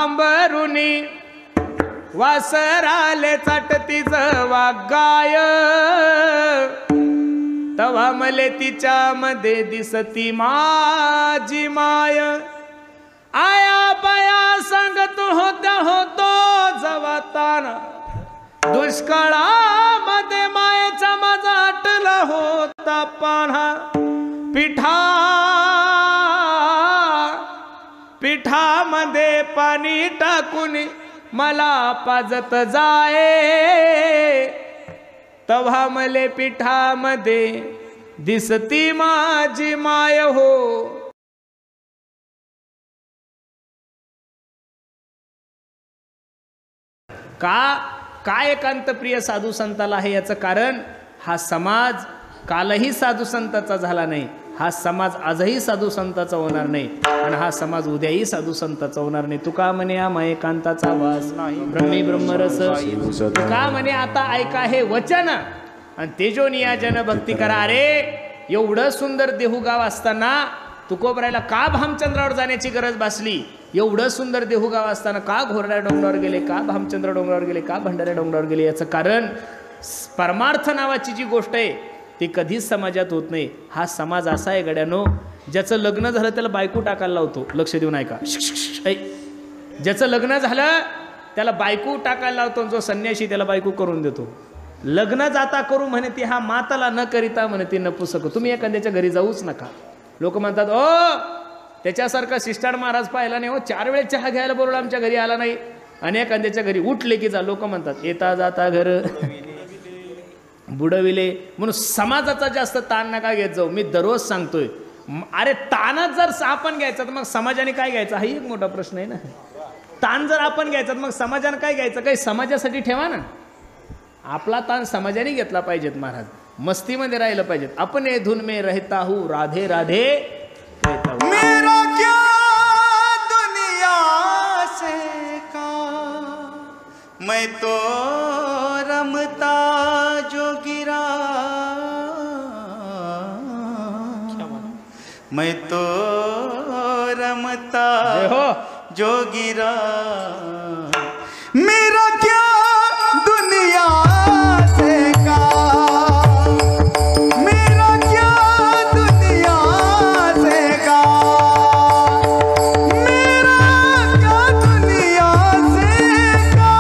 पांबरुनी वासराले चाटतीच वागाय तवा मले तिच्या मध्ये दिसती माझी माय आया बाया सांगत होतो जवाताना दुष्काळामध्ये मायेचा माझा आटला होता पान्हा पिठामध्ये पाणी टाकून मला पाजत जाये तव्हा मले पिठामध्ये दिसती माझी माय हो काय एकांत प्रिय साधू संताला आहे याचं कारण हा समाज कालही साधू संताचा झाला नाही, हा समाज आजही साधू संताचा होणार नाही आणि हा समाज उद्याही साधू संताचा होणार नाही. तुका म्हणे आम्हा एकांताचा वास ब्रह्मी ब्रह्मरस तुका म्हणे आता ऐका हे वचन आणि तेजो नियाजन भक्ती करा. अरे एवढं सुंदर देहुगाव असताना तुकोबरायला का भामचंद्रावर जाण्याची गरज भासली? एवढं सुंदर देहुगाव असताना का घोरड्या डोंगरावर गेले, का भामचंद्र डोंगरावर गेले, का भंडाऱ्या डोंगरावर गेले? याचं कारण परमार्थ नावाची जी गोष्ट आहे ती कधीच समाजात होत नाही. हा समाज असा आहे गड्यानो, ज्याचं लग्न झालं त्याला बायको टाकायला लावतो. लक्ष देऊन ऐका. ज्याचं लग्न झालं त्याला बायको टाकायला लावतो, जो संन्यासी त्याला बायको करून देतो. लग्न जाता करू म्हणे ती हा माताला न करिता म्हणे ती नपुसक. तुम्ही एखाद्याच्या घरी जाऊच नका. लोक म्हणतात ओ त्याच्यासारखा शिष्टाड महाराज पाहिला नाही हो, 4 वेळेस चहा घ्यायला बोलवलं आमच्या घरी आला नाही. आणि एखाद्याच्या घरी उठले की जा. लोक म्हणतात येता जाता घर बुडविले. म्हणून समाजाचा जास्त ताण नका घेत जाऊ. मी दररोज सांगतोय, अरे ताणच जर आपण घ्यायचा तर मग समाजाने काय घ्यायचं हाही एक मोठा प्रश्न आहे ना. ताण जर आपण घ्यायचा तर मग समाजाने काय घ्यायचं? काही समाजासाठी ठेवा ना. आपला ताण समाजाने घेतला पाहिजेत महाराज. मस्तीमध्ये राहिलं पाहिजेत. अपने धुन में रहता हूँ राधे राधे कहता हूँ. मेरा क्या दुनिया से का मैं तो रमता जो गिरा, मैं तो रमता जो गिरा. मेरा क्या दुनिया से का, मेरा क्या दुनिया से का, मेरा क्या दुनिया से का.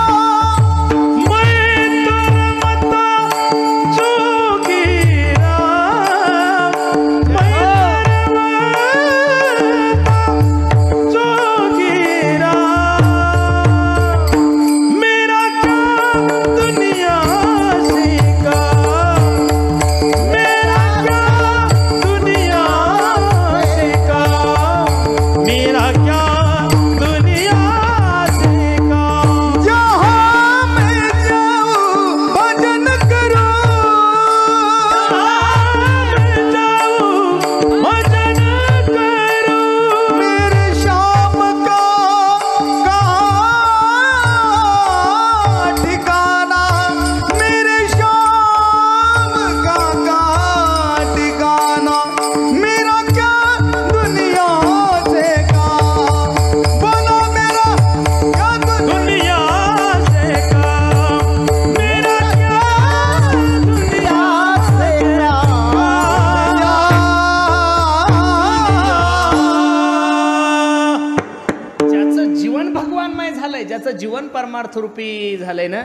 मैं तो रमता जो गिरा, मैं रमता जो गिरा. मेरा क्या दुनिया से का, मेरा क्या दुनिया से का, मेरा क्या दुनिया से का. जहाँ मैं जाऊँ भजन करूँ, मैं जाऊँ भजन करूँ. मेरे शाम का कहाँ ठिकाना, मेरे शाम का कहाँ ठिकाना. मेरा क्या दुनिया से का बना, मेरा क्या दुनिया से का, मेरा क्या दुनिया से का. ज्याचं जीवन भगवानमय झालंय, ज्याचं जीवन परमार्थ रूपी झालंय ना,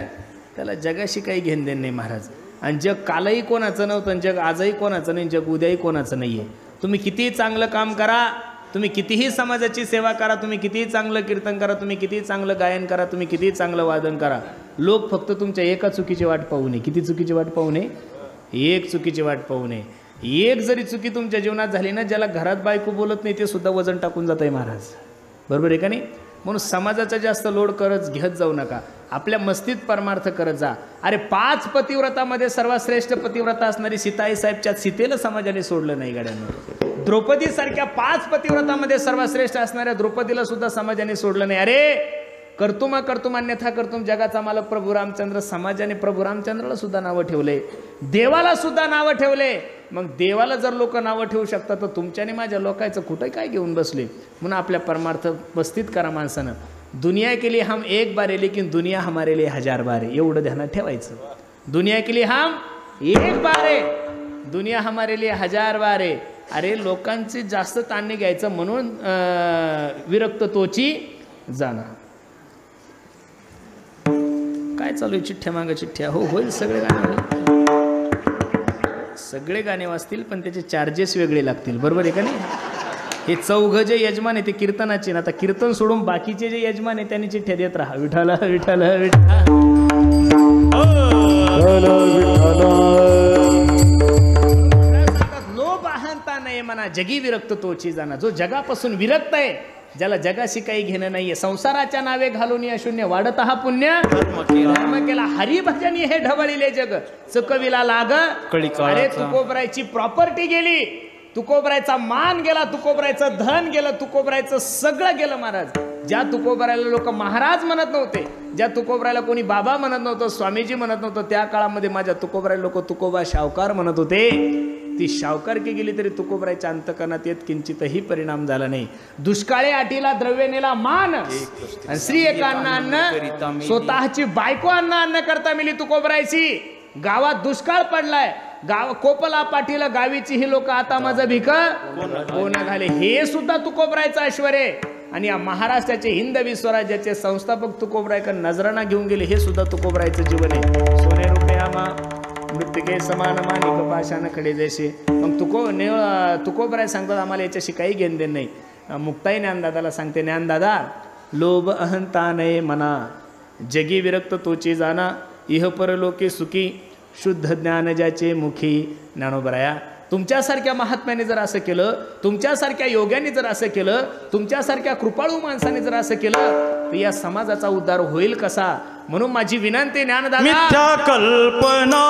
त्याला जगाशी काही घेण देण नाही महाराज. आणि जग कालही कोणाचं नव्हतं, जग आजही कोणाचं नाही, जग उद्याही कोणाचं नाहीये. तुम्ही कितीही चांगलं काम करा, तुम्ही कितीही समाजाची सेवा करा, तुम्ही कितीही चांगलं कीर्तन करा, तुम्ही कितीही चांगलं गायन करा, तुम्ही कितीही चांगलं वादन करा, लोक फक्त तुमच्या एका चुकीची वाट पाहू नये. किती चुकीची वाट पाहू नये? एक चुकीची वाट पाहू नये. एक जरी चुकी तुमच्या जीवनात झाली ना, ज्याला घरात बायको बोलत नाही ते सुद्धा वजन टाकून जात आहे महाराज. बरोबर आहे का नाही? म्हणून समाजाचा जास्त लोड करत घेत जाऊ नका. आपल्या मस्तीत परमार्थ करत जा. अरे 5 पतिव्रतामध्ये सर्वात श्रेष्ठ पतिव्रता असणारी सीताई साहेबच्या सीतेला समाजाने सोडलं नाही गाड्यांना. द्रौपदीसारख्या 5 पतिव्रतामध्ये सर्वात श्रेष्ठ असणाऱ्या द्रौपदीला सुद्धा समाजाने सोडलं नाही. अरे कर्तुम कर्तुम अन्यथा कर्तुम, जगाचा मालक प्रभू रामचंद्र. समाजाने प्रभू रामचंद्राला सुद्धा नावं ठेवले, देवाला सुद्धा नावं ठेवले. मग देवाला जर लोक नावं ठेवू शकतात तर तुमच्याने माझ्या लोकांचं कुठं काय घेऊन बसले? म्हणून आपल्या परमार्थ मस्तीत करा माणसानं. दुनिया के लिए हम एक बार है लेकिन दुनिया हमारे लिए 1000 बार है. एवढं ध्यानात ठेवायचं. दुनिया के लिए हम एक बार है, दुनिया हमारे लिए 1000 बार है. अरे लोकांचे जास्त ताण घ्यायचं म्हणून विरक्त तोची जाणं. काय चालू आहे? चिठ्ठ्या मागं चिठ्ठ्या. हो होईल, सगळे गाणे होईल, सगळे गाणे वाजतील, पण त्याचे चार्जेस वेगळे लागतील. बरोबर आहे का नाही? हे 4 जे यजमान आहे ते कीर्तनाचे ना. आता कीर्तन सोडून बाकीचे जे यजमान आहे त्यांनी चिठ्ठ्या देत राहा. विठ्ठल विठ्ठल विठ्ठल. लोभ अहंता नाही म्हणा, जगी विरक्त तोची जाणा. जो जगापासून विरक्त आहे, ज्याला जगाशी काही घेणं नाहीये, संसाराच्या नावे घालून या शून्य वाढत हा पुण्य धर्म केला. हरिभजनी हे ढवळीले जग चुकविला लाग. अरे तुकोबरायची प्रॉपर्टी गेली, तुकोबरायचा मान गेला, तुकोबरायचं धन गेलं, तुकोबरायचं सगळं गेलं महाराज. ज्या तुकोबरायला लोक महाराज म्हणत नव्हते, ज्या तुकोबरायला कोणी बाबा म्हणत नव्हतं, स्वामीजी म्हणत नव्हतं, त्या काळामध्ये माझ्या तुकोबरायला लोक तुकोबा शावकार म्हणत होते. ती शावकारकी गेली तरी तुकोबरायच्या अंतकरणात येत किंचितही परिणाम झाला नाही. दुष्काळे आटीला द्रव्य नेला मान, आणि स्त्री एका अन्न स्वतःची बायको अन्न करता मिली तुकोबरायची. गावात दुष्काळ पडलाय, गाव कोपला पाटील गावीची ही लोक आता माझं भिक कोण घाले. हे सुद्धा तुकोबरायचं ऐश्वर आहे. आणि या महाराष्ट्राचे हिंदवी स्वराज्याचे संस्थापक तुकोबरायकर नजराना घेऊन गेले. हे सुद्धा तुकोबरायचं जीवन आहे. सोने रुपये आमा मृत्तिके समान मानिक पाशानं खडे जैसे. मग तुकोबराय सांगतात आम्हाला याच्याशी काही घेणं देणं नाही. मुक्ताई ज्ञानदादाला सांगते, ज्ञानदादा लोभ अहंता नये मना, जगी विरक्त तोची जाना, इह परलोके सुखी शुद्ध ज्ञान ज्याचे मुखी. ज्ञानोबराया, तुमच्यासारख्या महात्म्याने जर असं केलं, तुमच्यासारख्या योग्याने जर असं केलं, तुमच्यासारख्या कृपाळू माणसाने जर असं केलं, तर या समाजाचा उद्धार होईल कसा? म्हणून माझी विनंती ज्ञानदादा, मिथ्या कल्पना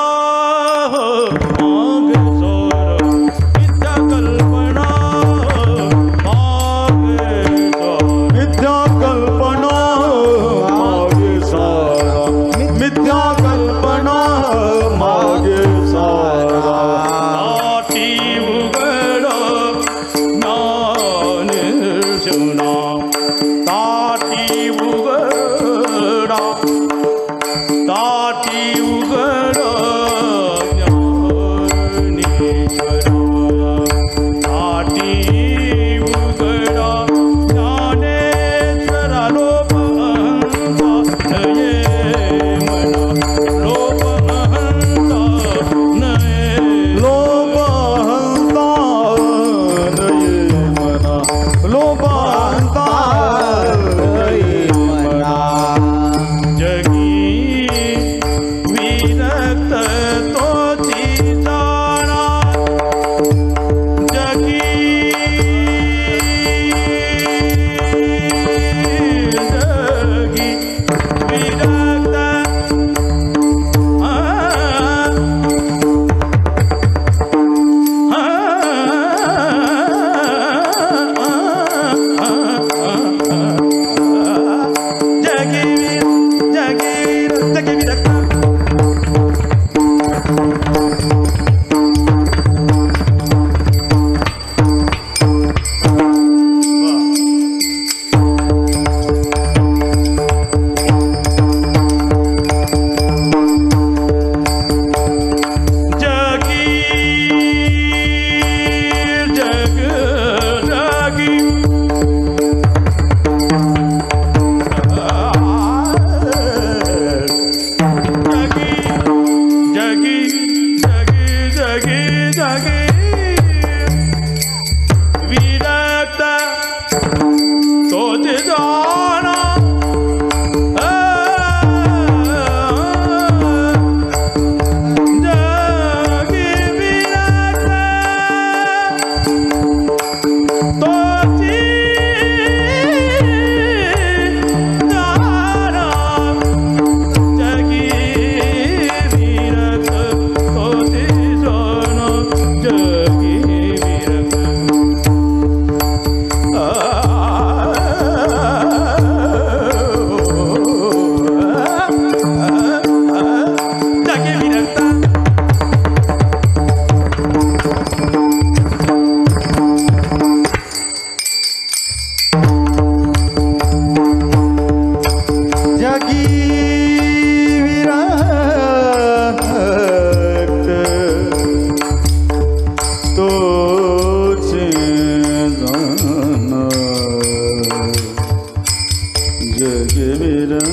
जगी विरक्त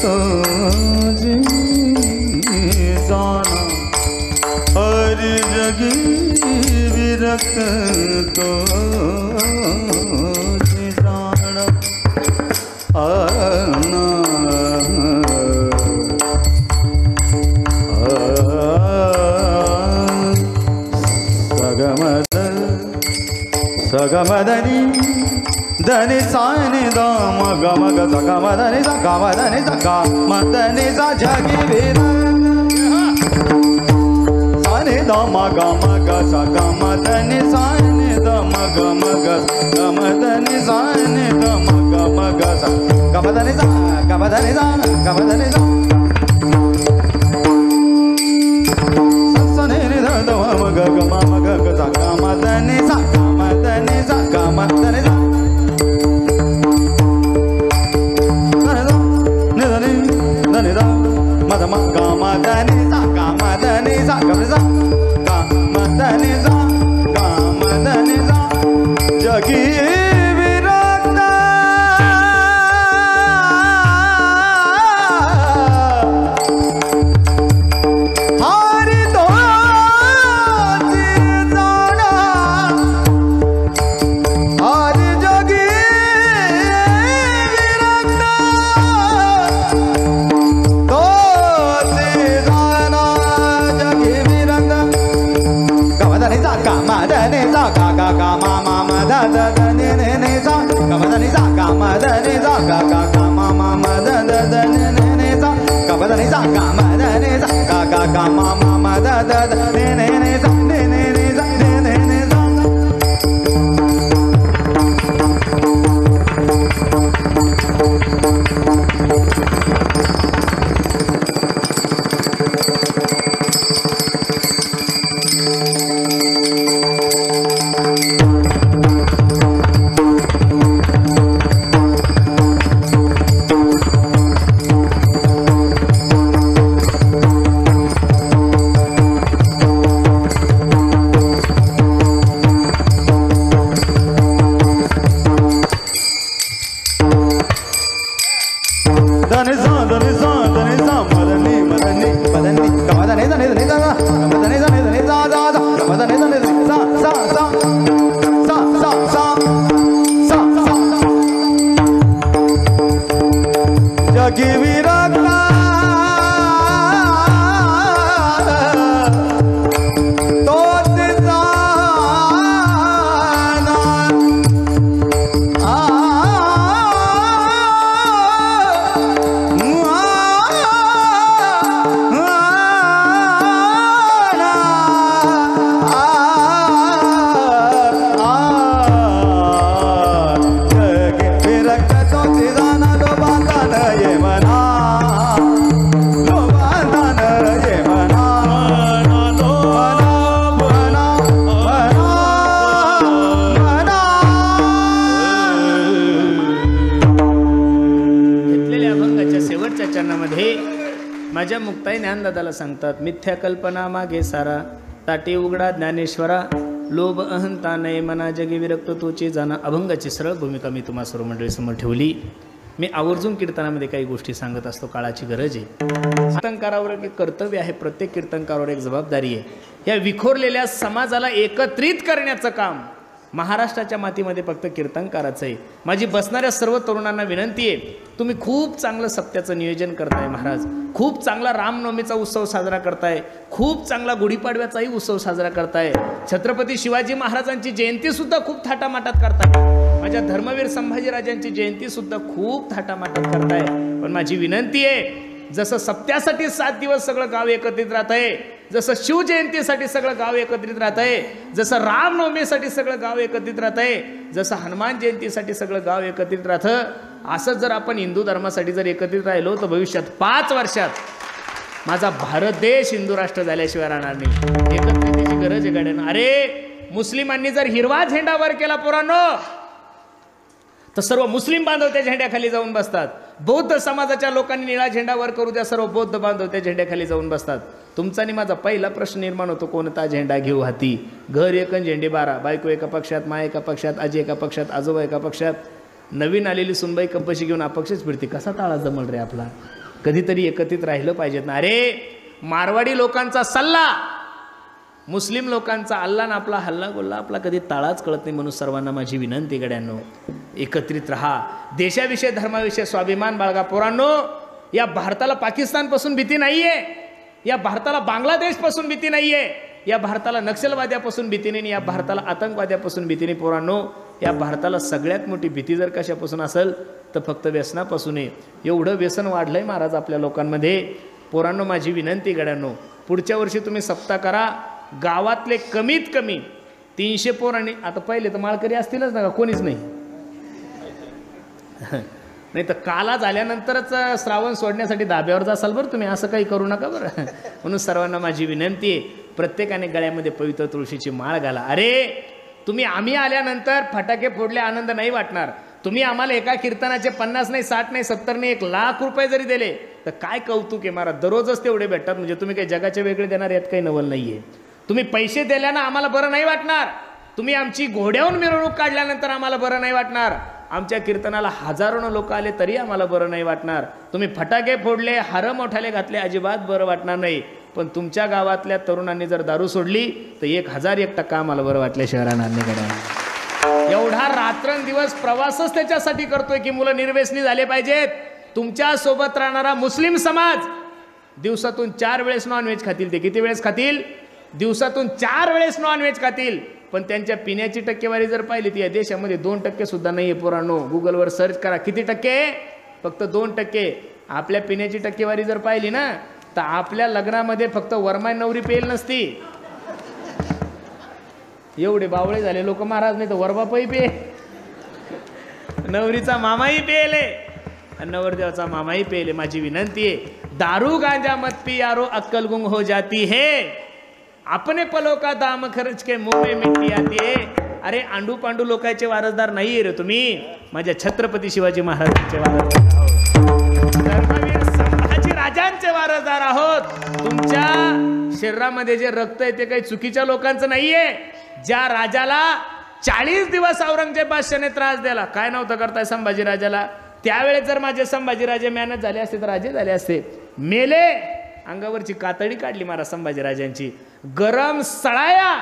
तुझी जाना हरि जगी विरक्त तुझी जाना सगमदनी धनी सानी द मग मग सगमदनी सगमदनी सगमदनी सा जगी वीर सानी द मग मग सगमदनी सानी द मग मग सगमदनी सानी द मग मग सगमदनी सगमदनी सगमदनी सने द मग मग सगमदनी सगमदनी सगमदनी जगी विरक्त हरि तुझी जाना हरि जगी विरक्त तुझी जाना जगी विरक्त गमदनी सा गमदनी सा गा गा गा मा मा मा दा दा दा नि नि नि सा गमदनी सा गमदनी सा गा गा गा मा मा मा दा दा दा नि नि नि सा गमदनी सा गमदनी सा गा गा गा मा मा मा दा दा दा नि नि नि सा नि नि नि सा नि नि नि सा जगी विरक्त तुझी जाना माझ्या मुक्ताई ज्ञानदादाला सांगतात, मिथ्या कल्पना मागे सारा, ताटी उघडा ज्ञानेश्वरा, लोभ अहंता नये मना, जगी विरक्त तोची जाणा. अभंगाची सरळ भूमिका मी तुम्हा सर्व मंडळीसमोर ठेवली. मी आवर्जून कीर्तनामध्ये काही गोष्टी सांगत असतो, काळाची गरज आहे. कीर्तनकारावर एक कर्तव्य आहे, प्रत्येक कीर्तनकारावर एक जबाबदारी आहे. या विखोरलेल्या समाजाला एकत्रित करण्याचं काम महाराष्ट्राच्या मातीमध्ये फक्त कीर्तनकाराचं आहे. माझी बसणाऱ्या सर्व तरुणांना विनंती आहे, तुम्ही खूप चांगलं सप्त्याचं नियोजन करताय महाराज, खूप चांगला रामनवमीचा उत्सव साजरा करताय, खूप चांगला गुढीपाडव्याचाही उत्सव साजरा करताय, छत्रपती शिवाजी महाराजांची जयंतीसुद्धा खूप थाटामाटात करताय, माझ्या धर्मवीर संभाजीराजांची जयंतीसुद्धा खूप थाटामाटात करताय. पण माझी विनंती आहे, जसं सप्त्यासाठी 7 दिवस सगळं गाव एकत्रित राहत आहे, जसं शिवजयंतीसाठी सगळं गाव एकत्रित राहत आहे, जसं रामनवमीसाठी सगळं गाव एकत्रित राहत आहे, जसं हनुमान जयंतीसाठी सगळं गाव एकत्रित राहतं, असं जर आपण हिंदू धर्मासाठी जर एकत्रित राहिलो तर भविष्यात 5 वर्षात माझा भारत देश हिंदू राष्ट्र झाल्याशिवाय राहणार नाही. एकत्रितेची गरज आहे गाड्यानं. अरे मुस्लिमांनी जर हिरवा झेंडा वर केला पोरांनो तर सर्व मुस्लिम बांधव त्या झेंड्याखाली जाऊन बसतात. बौद्ध समाजाच्या लोकांनी निळा झेंडा वर करू द्या, सर्व बौद्ध बांधव त्या झेंड्याखाली जाऊन बसतात. तुमचा आणि माझा पहिला प्रश्न निर्माण होतो, कोणता झेंडा घेऊ हाती? घर एक झेंडे 12, बायको एका पक्षात, मा एका पक्षात, आजी एका पक्षात, आजोबा एका पक्षात. नवीन आलेली सुनबाई कंपशी घेऊन अपक्षच फिरते, कसा ताळा जमल रे आपला? कधीतरी एकत्रित राहिलं पाहिजेत ना. अरे मारवाडी लोकांचा सल्ला, मुस्लिम लोकांचा अल्ला ना आपला हल्ला गोल्ला आपला कधी ताळाच कळत नाही. म्हणून सर्वांना माझी विनंती गड्यांनो, एकत्रित राहा, देशाविषयी धर्माविषयी स्वाभिमान बाळगा. पोरांनो, या भारताला पाकिस्तानपासून भीती नाहीये, या भारताला बांगलादेशपासून भीती नाहीये, या भारताला नक्षलवाद्यापासून भीती नाही, या भारताला आतंकवाद्यापासून भीती नाही. पोरांनो, या भारताला सगळ्यात मोठी भीती जर कशापासून असेल तर फक्त व्यसनापासून आहे. एवढं व्यसन वाढलंय महाराज आपल्या लोकांमध्ये. पोरांनो, माझी विनंती गड्यांनो, पुढच्या वर्षी तुम्ही सप्ताह करा. गावातले कमीत कमी 300 पोर, आणि आता पहिले तर माळकरी असतीलच ना, कोणीच नाही. नाही तर काला झाल्यानंतरच श्रावण सोडण्यासाठी धाब्यावर जासाल बरं तुम्ही, असं काही करू नका बरं. म्हणून सर्वांना माझी विनंती आहे, प्रत्येकाने गळ्यामध्ये पवित्र तुळशीची माळ घाला. अरे तुम्ही आम्ही आल्यानंतर फटाके फोडले आनंद नाही वाटणार. तुम्ही आम्हाला एका कीर्तनाचे 50 नाही 60 नाही 70 नाही 1 लाख रुपये जरी दिले तर काय कौतुक आहे महाराज. दररोजच तेवढे भेटतात म्हणजे तुम्ही काही जगाचे वेगळे देणार यात काही नवल नाही आहे. तुम्ही पैसे दिल्यानं आम्हाला बरं नाही वाटणार, तुम्ही आमची घोड्याहून मिरवणूक काढल्यानंतर आम्हाला बरं नाही वाटणार, आमच्या कीर्तनाला हजारोनं लोक आले तरी आम्हाला बरं नाही वाटणार, तुम्ही फटाके फोडले हार मोठाले घातले अजिबात बरं वाटणार नाही. पण तुमच्या गावातल्या तरुणांनी जर दारू सोडली तर 1001% आम्हाला बरं वाटल्याशिवाय राहणार नाही गड्या. एवढा रात्रंदिवस प्रवासच त्याच्यासाठी करतोय की मुलं निर्व्यसनी झाले पाहिजेत. तुमच्या सोबत राहणारा मुस्लिम समाज दिवसातून 4 वेळेस नॉनव्हेज खातील. ते किती वेळेस खातील? दिवसातून 4 वेळेस नॉनव्हेज खातील. पण त्यांच्या पिण्याची टक्केवारी जर पाहिली तर या देशामध्ये 2% सुद्धा नाही आहे. पोरांनो, गुगलवर सर्च करा किती टक्के, फक्त 2%. आपल्या पिण्याची टक्केवारी जर पाहिली ना तर आपल्या लग्नामध्ये फक्त वरमाय नवरी पेल नसती. एवढे बावळे झाले लोक महाराज, नाही तर वरबापही पे, नवरीचा मामाही पेले आणि नवरदेवाचा मामाही पेले. माझी विनंती आहे, दारू गांजा मत पी यारो अक्कल गुंग हो जाती है, अपने पलों का दाम खर्च के मुंह में मिट्टी आती है. अरे आंडू पांडू लोकांचे वारसदार नाहीये रे तुम्ही, माझ्या छत्रपती शिवाजी महाराजांचे वारसदार आहोत, धर्मवीर संभाजी राजांचे वारसदार आहोत. तुमच्या शरीरामध्ये जे रक्त आहे ते काही चुकीच्या लोकांचं नाहीये. ज्या राजाला 40 दिवस औरंगजेब बादशाने त्रास दिला, काय नव्हतं करताय संभाजीराजाला, त्यावेळेस जर माझे संभाजीराजे मेहनत झाले असते तर राजे झाले असते. मेले, अंगावरची कातडी काढली महाराज संभाजीराजांची, गरम सळाया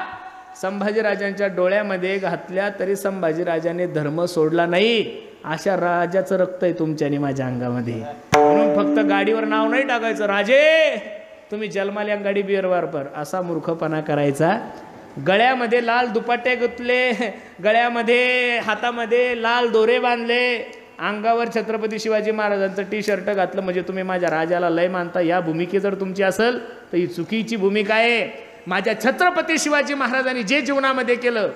संभाजीराजांच्या डोळ्यामध्ये घातल्या तरी संभाजीराजाने धर्म सोडला नाही. अशा राजाचं रक्त आहे तुमच्या आणि माझ्या अंगामध्ये. म्हणून फक्त गाडीवर नाव नाही टाकायचं राजे तुम्ही जन्माल्या गाडी बिअरवर पर, असा मूर्खपणा करायचा. गळ्यामध्ये लाल दुपट्टे गुंतले, गळ्यामध्ये हातामध्ये लाल दोरे बांधले, अंगावर छत्रपती शिवाजी महाराजांचं टी-शर्ट घातलं म्हणजे तुम्ही माझ्या राजाला लय मानता. या भूमिके जर तुमची असेल तर ही चुकीची भूमिका आहे. माझ्या छत्रपती शिवाजी महाराजांनी जे जीवनामध्ये केलं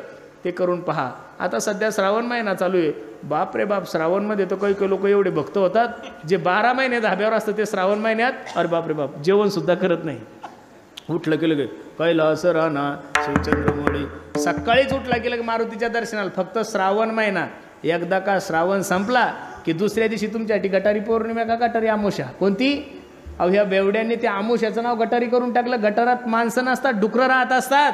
ते करून पहा. आता सध्या श्रावण महिना चालू आहे, बाप रे बाप, श्रावणमध्ये तर काही काही लोक एवढे भक्त होतात जे 12 महिने धाब्यावर असतं ते श्रावण महिन्यात अरे बाप रे बाप जेवण सुद्धा करत नाही. उठलं केलं गे कैलास राणा शिवचंद्रमोळी, सकाळीच उठला केलं मारुतीच्या दर्शनाला. फक्त श्रावण महिना, एकदा का श्रावण संपला की दुसऱ्या दिवशी तुमच्यासाठी गटारी पौर्णिमा का गटारी आमोशा कोणती. अहो ह्या बेवड्यांनी ते आमोशाचं नाव गटारी करून टाकलं. गटारात माणसं नसतात, डुकरं राहत असतात.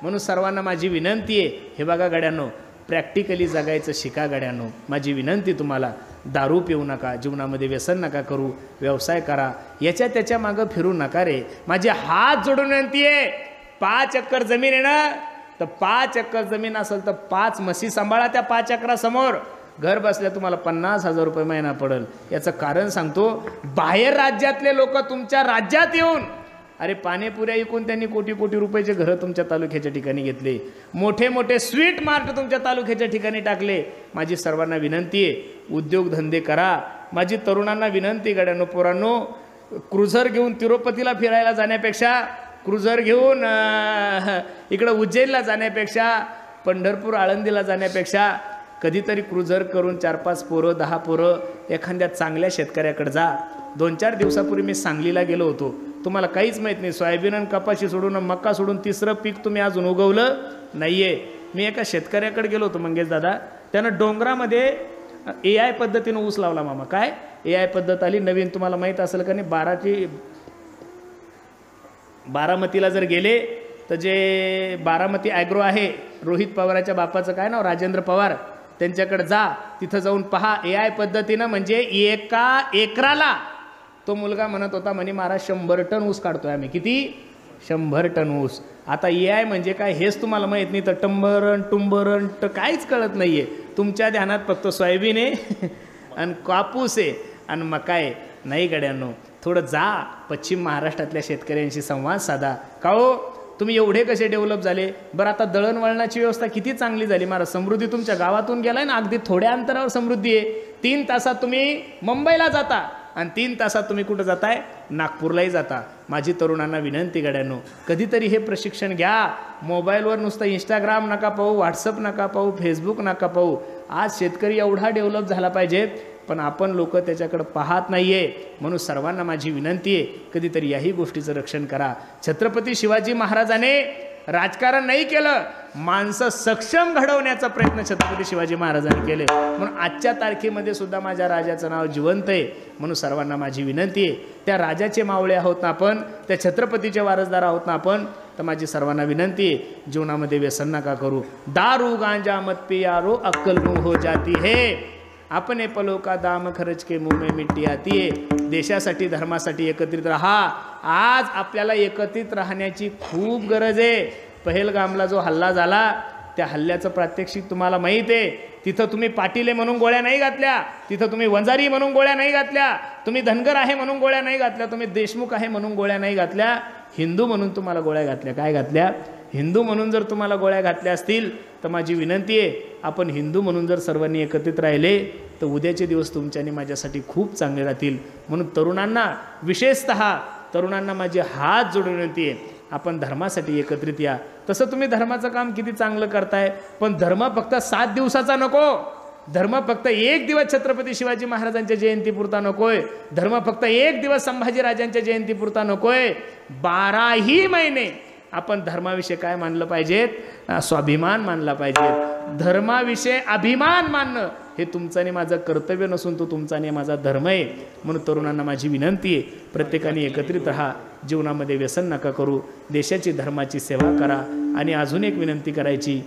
म्हणून सर्वांना माझी विनंती आहे, हे बघा गड्यांनो, प्रॅक्टिकली जगायचं शिका गड्यांनो. माझी विनंती तुम्हाला, दारू पिऊ नका, जीवनामध्ये व्यसन नका करू, व्यवसाय करा, याच्या त्याच्या मागं फिरू नका रे. माझे हात जोडून विनंती आहे, 5 एकर जमीन आहे ना तर 5 एकर जमीन असेल तर 5 म्हशी सांभाळा. त्या 5 एकरासमोर घर बसल्या तुम्हाला 50,000 रुपये महिना पडेल. याचं कारण सांगतो, बाहेर राज्यातले लोक तुमच्या राज्यात येऊन अरे पाणीपुऱ्या विकून त्यांनी कोटी कोटी रुपयाचे घरं तुमच्या तालुक्याच्या ठिकाणी घेतले, मोठे मोठे स्वीट मार्ट तुमच्या तालुक्याच्या ठिकाणी टाकले. माझी सर्वांना विनंती आहे, उद्योगधंदे करा. माझी तरुणांना विनंती गड्यांनो, पोरांनो, क्रुझर घेऊन तिरुपतीला फिरायला जाण्यापेक्षा, क्रुझर घेऊन इकडं उज्जैनला जाण्यापेक्षा, पंढरपूर आळंदीला जाण्यापेक्षा कधीतरी क्रुझर करून 4-5 पोरं 10 पोरं एखाद्या चांगल्या शेतकऱ्याकडे जा. 2-4 दिवसापूर्वी मी सांगलीला गेलो होतो. तुम्हाला काहीच माहीत नाही, सोयाबीन आणि कपाशी सोडून मक्का सोडून तिसरं पीक तुम्ही अजून उगवलं नाही आहे. मी एका शेतकऱ्याकडे गेलो होतो मंगेश दादा, त्यानं डोंगरामध्ये AI पद्धतीनं ऊस लावला. मामा काय AI पद्धत आली नवीन, तुम्हाला माहीत असेल का नाही. बारामतीला जर गेले तर जे बारामती ॲग्रो आहे, रोहित पवाराच्या बापाचं काय नाव, राजेंद्र पवार, त्यांच्याकडे जा, तिथं जाऊन पहा. AI पद्धतीनं म्हणजे एका एकराला तो मुलगा म्हणत होता म्हणे महाराज 100 टन ऊस काढतोय आम्ही. किती? 100 टन ऊस. आता AI म्हणजे काय हेच तुम्हाला माहीत नाही तर टुंबरण काहीच कळत नाही आहे. तुमच्या ध्यानात फक्त सोयाबीन आहे आणि कापूस आहे आणि मका आहे. नाही गड्यांनो, थोडं जा पश्चिम महाराष्ट्रातल्या शेतकऱ्यांशी संवाद साधा. का हो तुम्ही एवढे कसे डेव्हलप झाले? बरं आता दळणवळणाची व्यवस्था किती चांगली झाली महाराज. समृद्धी तुमच्या गावातून गेलाय ना, अगदी थोड्या अंतरावर समृद्धी आहे. 3 तासात तुम्ही मुंबईला जाता आणि 3 तासात तुम्ही कुठं जाताय? नागपूरलाही जाता. माझी तरुणांना विनंती गड्यांनो, कधीतरी हे प्रशिक्षण घ्या. मोबाईलवर नुसतं इंस्टाग्राम नका पाहू, व्हॉट्सअप नका पाहू, फेसबुक नका पाहू. आज शेतकरी एवढा डेव्हलप झाला पाहिजे पण आपण लोक त्याच्याकडे पाहत नाही आहे. म्हणून सर्वांना माझी विनंती आहे, कधीतरी याही गोष्टीचं रक्षण करा. छत्रपती शिवाजी महाराजांनी राजकारण नाही केलं, माणसं सक्षम घडवण्याचा प्रयत्न छत्रपती शिवाजी महाराजांनी केले. म्हणून आजच्या तारखेमध्ये सुद्धा माझ्या राजाचं नाव जिवंत आहे. म्हणून सर्वांना माझी विनंती आहे, त्या राजाचे मावळे आहोत ना आपण, त्या छत्रपतीचे वारसदार आहोत ना आपण, तर माझी सर्वांना विनंती आहे, जीवनामध्ये व्यसन नका करू. दारू गांजा मत पियारो अक्कल मुँह हो जाती है, अपने पलों का दाम खर्च के मुंह में मिट्टी आती है. देशासाठी धर्मासाठी एकत्रित राहा. आज आपल्याला एकत्रित राहण्याची खूप गरज आहे. पहलगामला जो हल्ला झाला त्या हल्ल्याचं प्रात्यक्षिक तुम्हाला माहीत आहे. तिथं तुम्ही पाटीले म्हणून गोळ्या नाही घातल्या, तिथं तुम्ही वंजारी म्हणून गोळ्या नाही घातल्या, तुम्ही धनगर आहे म्हणून गोळ्या नाही घातल्या, तुम्ही देशमुख आहे म्हणून गोळ्या नाही घातल्या, हिंदू म्हणून तुम्हाला गोळ्या घातल्या. काय घातल्या? हिंदू म्हणून जर तुम्हाला गोळ्या घातल्या असतील तर माझी विनंती आहे, आपण हिंदू म्हणून जर सर्वांनी एकत्रित राहिले तर उद्याचे दिवस तुमच्या आणि माझ्यासाठी खूप चांगले राहतील. म्हणून तरुणांना, विशेषतः तरुणांना माझी हात जोडून विनंती आहे, आपण धर्मासाठी एकत्रित या. तसं तुम्ही धर्माचं काम किती चांगलं करताय, पण धर्म फक्त 7 दिवसाचा नको. धर्म फक्त 1 दिवस छत्रपती शिवाजी महाराजांच्या जयंतीपुरता नकोय. धर्म फक्त 1 दिवस संभाजीराजांच्या जयंतीपुरता नकोय. 12ही महिने आपण धर्माविषयी काय मानलं पाहिजेत? स्वाभिमान मानला पाहिजे. धर्माविषयी अभिमान मानणं हे तुमचं आणि माझं कर्तव्य नसून तो तुमचा आणि माझा धर्म आहे. म्हणून तरुणांना माझी विनंती आहे, प्रत्येकाने एकत्रित राहा, जीवनामध्ये व्यसन नका करू, देशाची धर्माची सेवा करा. आणि अजून एक विनंती करायची,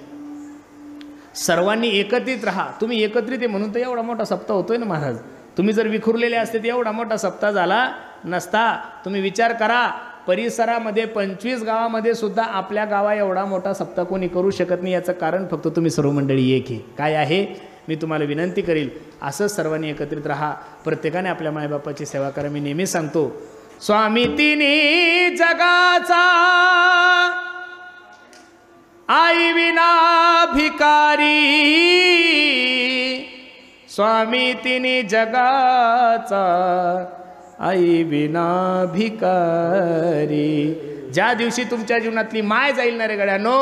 सर्वांनी एकत्रित राहा. तुम्ही एकत्रित आहे म्हणून तर एवढा मोठा सप्ताह होतोय ना महाराज. तुम्ही जर विखुरलेले असते तर एवढा मोठा सप्ताह झाला नसता. तुम्ही विचार करा, परिसरामध्ये 25 गावामध्ये सुद्धा आपल्या गावा एवढा मोठा सप्ताह कोणी करू शकत नाही. याचं कारण फक्त तुम्ही सर्व मंडळी एक आहे. काय आहे? मी तुम्हाला विनंती करील, असं सर्वांनी एकत्रित राहा, प्रत्येकाने आपल्या मायबापाची सेवा करा. मी नेहमी सांगतो, स्वामी तिन्ही जगाचा आई विना भिकारी, स्वामी तिन्ही जगाचा आई विना भिकारी. ज्या दिवशी तुमच्या जीवनातली माय जाईल ना रे गड्यानो,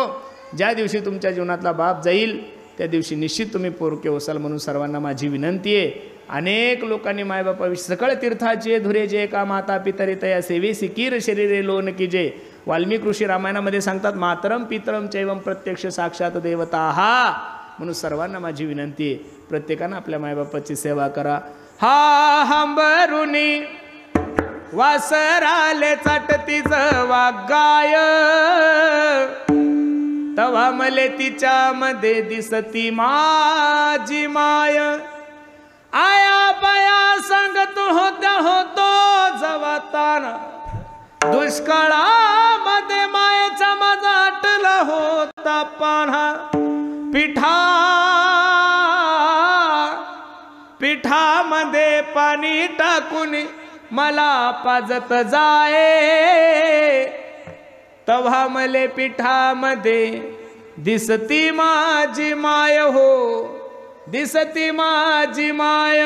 ज्या दिवशी तुमच्या जीवनातला बाप जाईल त्या दिवशी निश्चित तुम्ही पोरके होसाल. म्हणून सर्वांना माझी विनंती आहे, अनेक लोकांनी मायबापाविषयी सकळ तीर्थाचे धुरे जे का माता पितरी तया सेवे सिकीर शरीरे लोन की जे. वाल्मिक ऋषी रामायणामध्ये सांगतात, मातरम पितरम चैवम प्रत्यक्ष साक्षात देवता हा. म्हणून सर्वांना माझी विनंती आहे, प्रत्येकानं आपल्या मायबापाची सेवा करा. हा हंबरुनी वासराले चाटतीच वागाय, तवा मले तिच्यामध्ये दिसती माझी माय. आया बाया सांगत होतो जवाताना, दुष्काळामध्ये मायेचा माझा आटला होता पान्हा. पिठामध्ये पाणी टाकून मला पाजत जाये, तव्हा मले पिठामध्ये दिसती माझी माय हो, दिसती माझी माय.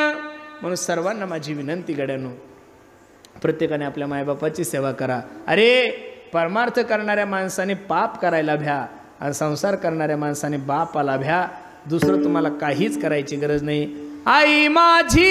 म्हणून सर्वांना माझी विनंती गड्यानो, प्रत्येकाने आपल्या मायबापाची सेवा करा. अरे परमार्थ करणाऱ्या माणसाने पाप करायला भ्या आणि संसार करणाऱ्या माणसाने बापाला भ्या. दुसरं तुम्हाला काहीच करायची गरज नाही. आई माझी